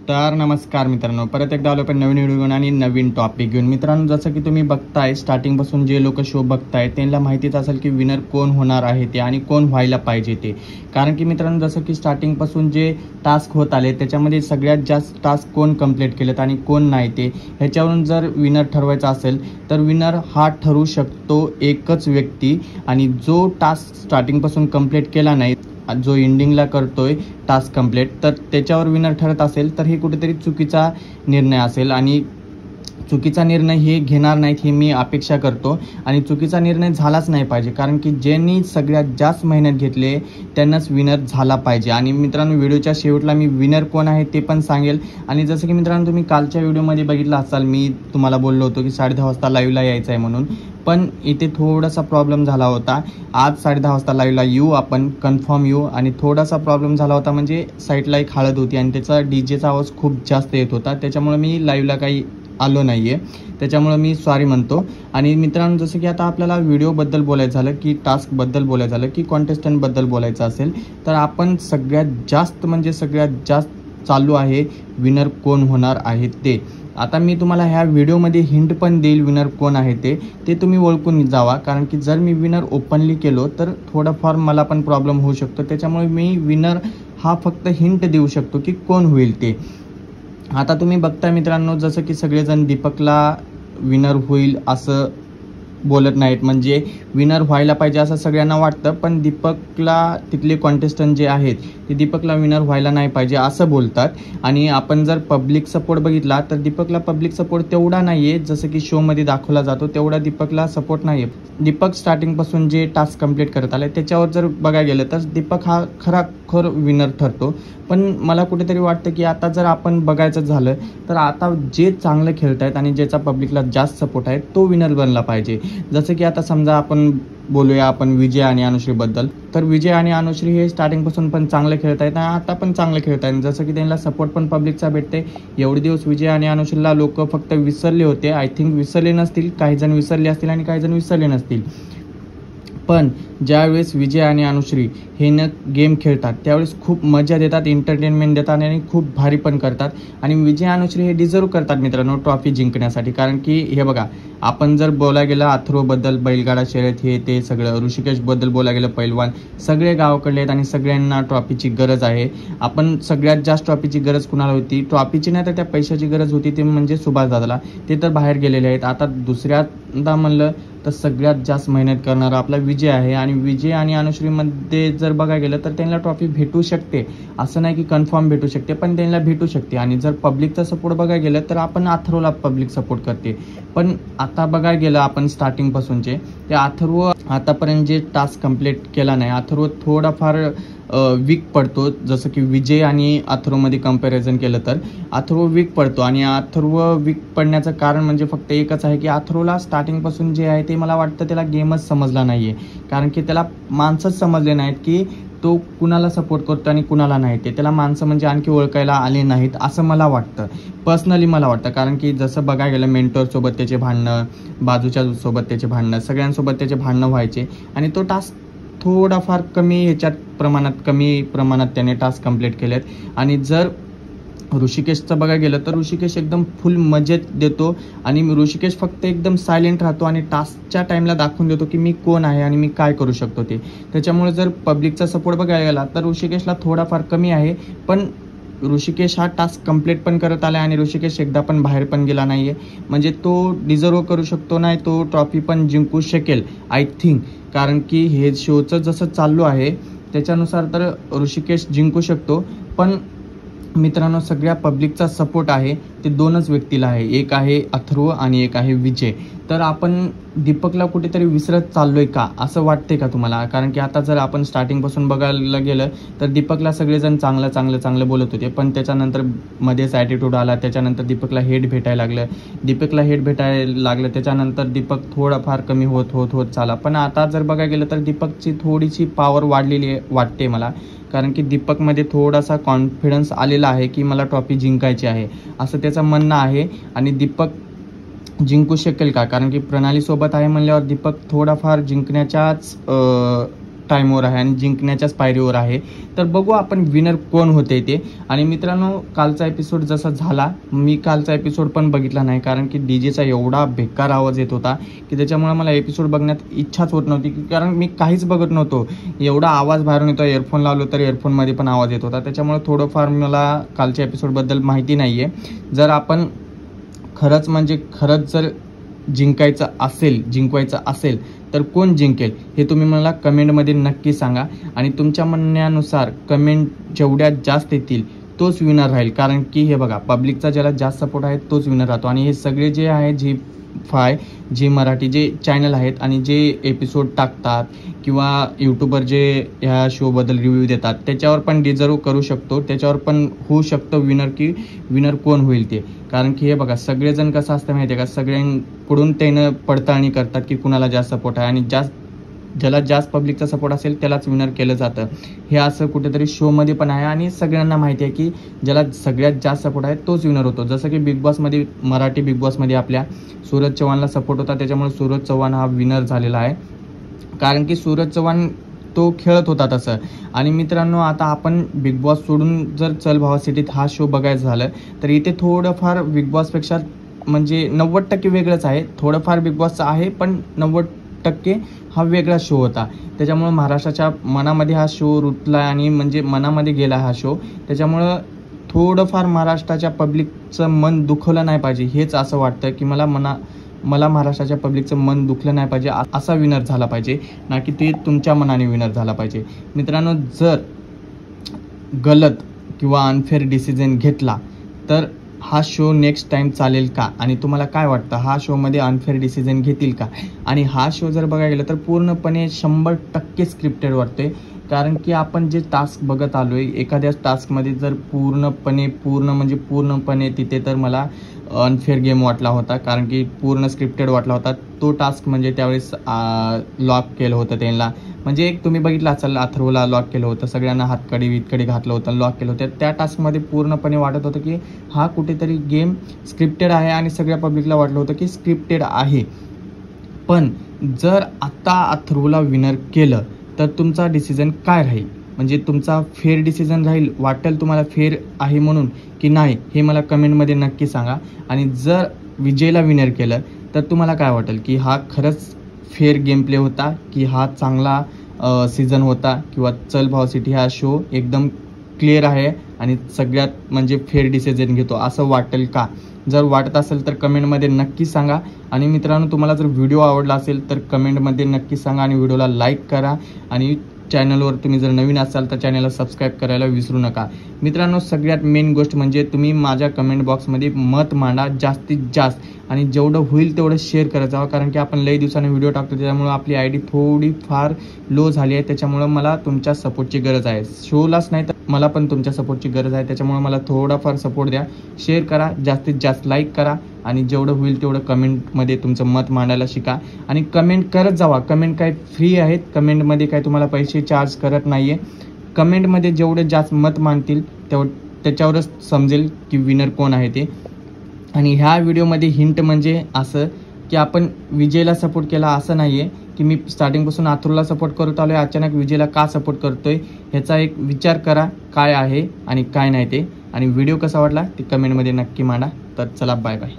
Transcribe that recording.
तर नमस्कार मित्रांनो, परत एकदा आलो पण नवीन व्हिडिओ घेऊन आणि नवीन टॉपिक घेऊन. मित्रांनो, जसं की तुम्ही बघताय स्टार्टिंगपासून जे लोक शो बघताय त्यांना माहितीच असेल की विनर कोण होणार आहे ते आणि कोण व्हायला पाहिजे ते. कारण की मित्रांनो, जसं की स्टार्टिंगपासून जे टास्क होत आले त्याच्यामध्ये सगळ्यात जास्त टास्क कोण कंप्लीट केलेत आणि कोण नाही ते ह्याच्यावरून जर विनर ठरवायचा असेल तर विनर हा ठरू शकतो एकच व्यक्ती. आणि जो टास्क स्टार्टिंगपासून कंप्लीट केला नाही, जो एंडिंगला करतोय टास्क कंप्लीट, तर त्याच्यावर विनर ठरत असेल तर हे कुठेतरी चुकीचा निर्णय असेल आणि चुकीचा निर्णय हे घेणार नाहीत हे मी अपेक्षा करतो. आणि चुकीचा निर्णय झालाच नाही पाहिजे, कारण की ज्यांनी सगळ्यात जास्त मेहनत घेतली त्यांनाच विनर झाला पाहिजे. आणि मित्रांनो, व्हिडिओच्या शेवटला मी विनर कोण आहे ते पण सांगेल. आणि जसं की मित्रांनो, तुम्ही कालच्या व्हिडिओमध्ये बघितलं असाल, मी तुम्हाला बोललो होतो की 10:30 वाजता लाईव्हला यायचं आहे म्हणून, पण इथे थोडासा प्रॉब्लेम झाला होता. आज 10:30 वाजता लाईव्हला येऊ, आपण कन्फर्म येऊ. आणि थोडासा प्रॉब्लेम झाला होता म्हणजे साईटला एक हळद होती आणि त्याचा डीजेचा आवाज खूप जास्त येत होता, त्याच्यामुळे मी लाईव्हला काही आलो नाही आहे, त्याच्यामुळे मी सॉरी म्हणतो. आणि मित्रांनो, जसं की आता आपल्याला व्हिडिओबद्दल बोलायचं झालं की टास्कबद्दल बोलायचं झालं की कॉन्टेस्टंटबद्दल बोलायचं असेल तर आपण सगळ्यात जास्त चालू आहे विनर कोण होणार आहे ते. आता मी तुम्हाला ह्या व्हिडिओमध्ये हिंट पण देईल विनर कोण आहे ते तुम्ही ओळखून जावा. कारण की जर मी विनर ओपनली केलो तर थोडाफार मला पण प्रॉब्लेम होऊ शकतो, त्याच्यामुळे मी विनर हा फक्त हिंट देऊ शकतो की कोण होईल ते. आता तुम्ही बघताय मित्रांनो, जसं की सगळेजण दीपकला विनर होईल असं बोलत नाहीत, म्हणजे विनर व्हायला पाहिजे असं सगळ्यांना वाटतं, पण दीपकला तिथले कॉन्टेस्टंट जे आहेत ते दीपकला विनर व्हायला नाही पाहिजे असं बोलतात. आणि आपण जर पब्लिक सपोर्ट बघितला तर दीपकला पब्लिक सपोर्ट तेवढा नाही आहे, जसं की शोमध्ये दाखवला जातो तेवढा दीपकला सपोर्ट नाही आहे. दीपक स्टार्टिंगपासून जे टास्क कंप्लीट करत आले त्याच्यावर जर बघायला गेलं तर दीपक हा खरोखर विनर ठरतो. पण मला कुठेतरी वाटतं की आता जर आपण बघायचं झालं तर आता जे चांगलं खेळत आहेत आणि ज्याचा पब्लिकला जास्त सपोर्ट आहे तो विनर बनला पाहिजे. जसं की आता समजा आपण बोलूया आपण विजय आणि अनुश्रीबद्दल, तर विजय आणि अनुश्री हे स्टार्टिंगपासून पण चांगलं खेळत आहेत आणि आता पण चांगलं खेळत आहेत, जसं की त्यांना सपोर्ट पण पब्लिकचा भेटते. एवढे दिवस विजय आणि अनुश्रीला लोक फक्त विसरले होते, आय थिंक विसरले नसतील, काही जण विसरले असतील आणि काही जण विसरले नसतील. पण ज्यावेळेस विजय आणि अनुश्री हे गेम खेळतात त्यावेळेस खूप मजा देतात, एंटरटेनमेंट देतात आणि खूप भारी पण करतात. आणि विजय अनुश्री हे डिझर्व करतात मित्रांनो ट्रॉफी जिंकण्यासाठी. कारण की हे बघा, आपण जर बोलायला गेलं अथर्वबद्दल, बैलगाडा शर्यत हे ते सगळं, ऋषिकेशबद्दल बोलायला गेलं पैलवान, सगळे गावाकडले आहेत आणि सगळ्यांना ट्रॉफीची गरज आहे. आपण सगळ्यात जास्त ट्रॉफीची गरज कुणाला होती, ट्रॉफीची नाही तर त्या पैशाची गरज होती, ते म्हणजे सुभाष दादाला. ते तर बाहेर गेलेले आहेत. आता दुसऱ्यांदा म्हणलं तर सगळ्यात जास्त मेहनत करणारा आपला विजय आहे. आणि विजय आणि अनुश्रीमध्ये जर बघायला गेलं तर त्यांना ट्रॉफी भेटू शकते, असं नाही की कन्फर्म भेटू शकते, पण त्यांना भेटू शकते. आणि जर पब्लिकचा सपोर्ट बघायला गेलं तर आपण अथर्वला पब्लिक सपोर्ट करते. पण आता बघायला गेलं आपण स्टार्टिंगपासूनचे ते अथर्व आतापर्यंत जे टास्क कंप्लीट केला नाही, अथर्व थोडाफार वीक पडतो. जसं की विजय आणि अथर्वमध्ये कंपॅरिझन केलं तर अथर्व वीक पडतो. आणि अथर्व वीक पडण्याचं कारण म्हणजे फक्त एकच आहे की अथर्वला स्टार्टिंगपासून जे आहे ते मला वाटतं त्याला गेमच समजला नाही आहे. कारण की त्याला माणसंच समजले नाहीत की तो कुणाला सपोर्ट करतो आणि कुणाला नाही, ते त्याला माणसं म्हणजे आणखी ओळखायला आले नाहीत असं मला वाटतं, पर्सनली मला वाटतं. कारण की जसं बघायला गेलं मेंटरसोबत त्याचे भांडणं, बाजूच्या सोबत त्याचे भांडणं, सगळ्यांसोबत त्याचे भांडणं व्हायचे आणि तो टास्क थोडाफार कमी प्रमाणात त्याने टास्क कंप्लीट केलेत. आणि जर ऋषिकेशचं बघायला गेलं तर ऋषिकेश एकदम फुल मजेत देतो आणि ऋषिकेश फक्त एकदम सायलेंट राहतो आणि टास्कच्या टाईमला दाखवून देतो की मी कोण आहे आणि मी काय करू शकतो ते. त्याच्यामुळे जर पब्लिकचा सपोर्ट बघायला गेला तर ऋषिकेशला थोडाफार कमी आहे, पण ऋषिकेश हा टास्क कंप्लीट पण करत आला आणि ऋषिकेश एकदा पण बाहेर पण गेला नाही आहे, म्हणजे तो डिझर्व करू शकतो, नाही तो ट्रॉफी पण जिंकू शकेल आय थिंक. कारण की हे शोचं जसं चालू आहे त्याच्यानुसार तर ऋषिकेश जिंकू शकतो. पण मित्रांनो, सगळ्या पब्लिकचा सपोर्ट आहे ते दोनच व्यक्तीला आहे, एक आहे अथर्व आणि एक आहे विजय. तर आपण दीपकला कुठेतरी विसरत चाललोय का असं वाटते का तुम्हाला? कारण की आता जर आपण स्टार्टिंगपासून बघायला गेलं तर दीपकला सगळेजण चांगलं बोलत होते, पण त्याच्यानंतर मध्येच ॲटिट्यूड आला, त्याच्यानंतर दीपकला हेट भेटायला लागलं, त्याच्यानंतर दीपक थोडाफार कमी होत चाला. पण आता जर बघायला गेलं तर दीपकची थोडीशी पॉवर वाढलेली वाटते मला. कारण की दीपकमध्ये थोडासा कॉन्फिडन्स आलेला आहे की मला ट्रॉफी जिंकायची आहे असं त्याचं म्हणणं आहे. आणि दीपक जिंकू शकेल का? कारण की प्रणालीसोबत आहे म्हणल्यावर दीपक थोडाफार जिंकण्याच्याच टाईमवर आहे आणि जिंकण्याच्याच पायरीवर आहे. तर बघू आपण विनर कोण होते ते. आणि मित्रांनो, कालचा एपिसोड जसा झाला, मी कालचा एपिसोड पण बघितला नाही, कारण की डीजेचा एवढा बेकार आवाज येत होता की त्याच्यामुळे मला एपिसोड बघण्यात इच्छाच होत नव्हती, कारण मी काहीच बघत नव्हतो. एवढा आवाज बाहेरून येतो, इयरफोन लावलो तर इयरफोनमध्ये पण आवाज येत होता. त्याच्यामुळे थोडंफार मला कालच्या एपिसोडबद्दल माहिती नाही आहे. जर आपण खरंच जर जिंकवायचं असेल तर कोण जिंकेल हे तुम्ही मला कमेंटमध्ये नक्की सांगा. आणि तुमच्या म्हणण्यानुसार कमेंट जेवढ्या जास्त येतील तोच विनर राहील, कारण की हे बघा, पब्लिकचा ज्याला जास्त सपोर्ट आहे तोच विनर राहतो. आणि हे सगळे जे आहे झी मराठी जे चॅनल आहेत आणि जे एपिसोड टाकतात किंवा यूट्यूबर जे ह्या शोबद्दल रिव्ह्यू देतात, त्याच्यावर पण डिझर्व करू शकतो, त्याच्यावर पण होऊ शकतं विनर कोण होईल ते. कारण की हे बघा, सगळेजण कसं असतं माहिती आहे का, सगळ्यांकडून त्यानं पडताळणी करतात की कुणाला जास्त सपोर्ट आहे, आणि ज्याला जास्त पब्लिकचा सपोर्ट असेल त्यालाच विनर केलं जातं. हे असं कुठेतरी शोमध्ये पण आहे आणि सगळ्यांना माहिती आहे की ज्याला सगळ्यात जास्त सपोर्ट आहे तोच विनर होतो. जसं की मराठी बिग बॉसमध्ये आपल्या सूरज चव्हाणला सपोर्ट होता, त्याच्यामुळे सूरज चव्हाण हा विनर झालेला आहे, कारण की सूरज चव्हाण तो खेळत होता तसं. आणि मित्रांनो, आता आपण बिग बॉस सोडून जर चल भावा सिटीत हा शो बघायचं झालं तर इथे थोडंफार बिग बॉसपेक्षा म्हणजे 90% वेगळंच आहे. थोडंफार बिग बॉसचं आहे, पण 90% हा वेगळा शो होता. त्याच्यामुळं महाराष्ट्राच्या मनामध्ये हा शो रुतला आणि म्हणजे मनामध्ये गेला हा शो. त्याच्यामुळं थोडंफार महाराष्ट्राच्या पब्लिकचं मन दुखवलं नाही पाहिजे, हेच असं वाटतं की मला महाराष्ट्राच्या पब्लिकचं मन दुखलं नाही पाहिजे, असा विनर झाला पाहिजे, ना की ते तुमच्या मनाने विनर झाला पाहिजे. मित्रांनो, जर गलत किंवा अनफेअर डिसिजन घेतला तर हा शो नेक्स्ट टाइम चालेल का? आणि तुम्हाला काय वाटतं, हा शोमध्ये अनफेअर डिसिजन घेतील का? आणि हा शो जर बघायला गेलं तर पूर्णपणे 100% स्क्रिप्टेड वाटते, कारण की आपण जे टास्क बघत आलो आहे, एखाद्या टास्कमध्ये जर पूर्णपणे तिथे तर मला अनफेअर गेम वाटला होता, कारण की पूर्ण स्क्रिप्टेड वाटला होता तो टास्क. म्हणजे त्यावेळेस लॉक केलं होतं त्यांना, म्हणजे एक तुम्ही बघितलं असाल, अथर्वला लॉक केलं होतं, सगळ्यांना हातकडी घातलं होतं, लॉक केलं होतं. त्या टास्कमध्ये पूर्णपणे वाटत होतं की हा कुठेतरी गेम स्क्रिप्टेड आहे आणि सगळ्या पब्लिकला वाटलं होतं की स्क्रिप्टेड आहे. पण जर आता अथर्वला विनर केलं तर तुमचा डिसिजन काय राहील? म्हणजे तुमचा फेअर डिसिजन राहील, वाटेल तुम्हाला फेअर आहे म्हणून की नाही, हे मला कमेंटमध्ये नक्की सांगा. आणि जर विजयला विनर केलं तर तुम्हाला काय वाटेल की हा खरंच फेअर गेम प्ले होता, की हा चांगला सीझन होता, किंवा चल भाव सिटी हा शो एकदम क्लिअर आहे आणि सगळ्यात म्हणजे फेअर डिसिजन घेतो, असं वाटेल का? जर वाटत असेल तर कमेंटमध्ये नक्की सांगा. आणि मित्रांनो, तुम्हाला जर व्हिडिओ आवडला असेल तर कमेंटमध्ये नक्की सांगा आणि व्हिडिओला लाईक करा. आणि चॅनलवर तुम्ही जर नवीन असाल तर चॅनलला सबस्क्राईब करायला विसरू नका. मित्रांनो, सगळ्यात मेन गोष्ट म्हणजे तुम्ही माझ्या कमेंट बॉक्समध्ये मत मांडा जास्तीत जास्त, आणि जेवढं होईल तेवढं शेअर करत जावं, कारण की आपण लई दिवसाने व्हिडिओ टाकतो, त्याच्यामुळे आपली ID थोडी फार लो झाली आहे. त्याच्यामुळं मला तुमच्या सपोर्टची गरज आहे, शोलाच नाही तर मला पण तुमच्या सपोर्टची गरज आहे. त्याच्यामुळे मला थोडाफार सपोर्ट द्या, शेअर करा, जास्तीत जास्त लाईक करा, आणि जेवढं होईल तेवढं कमेंटमध्ये तुमचं मत मांडायला शिका. आणि कमेंट करत जावा, कमेंट काय फ्री आहेत, कमेंटमध्ये काय तुम्हाला पैसे चार्ज करत नाही आहे. कमेंटमध्ये जेवढे जास्त मत मांडतील त्याच्यावरच समजेल की विनर कोण आहे ते. आणि ह्या व्हिडिओमध्ये हिंट म्हणजे असं की आपण विजयला सपोर्ट केला असं नाही आहे की मी स्टार्टिंगपासून अथर्वला सपोर्ट करत आलो आहे, अचानक विजयला का सपोर्ट करतोय, ह्याचा एक विचार करा काय आहे आणि काय नाही ते. आणि व्हिडिओ कसा वाटला ते कमेंटमध्ये नक्की मांडा. तर चला, बाय बाय.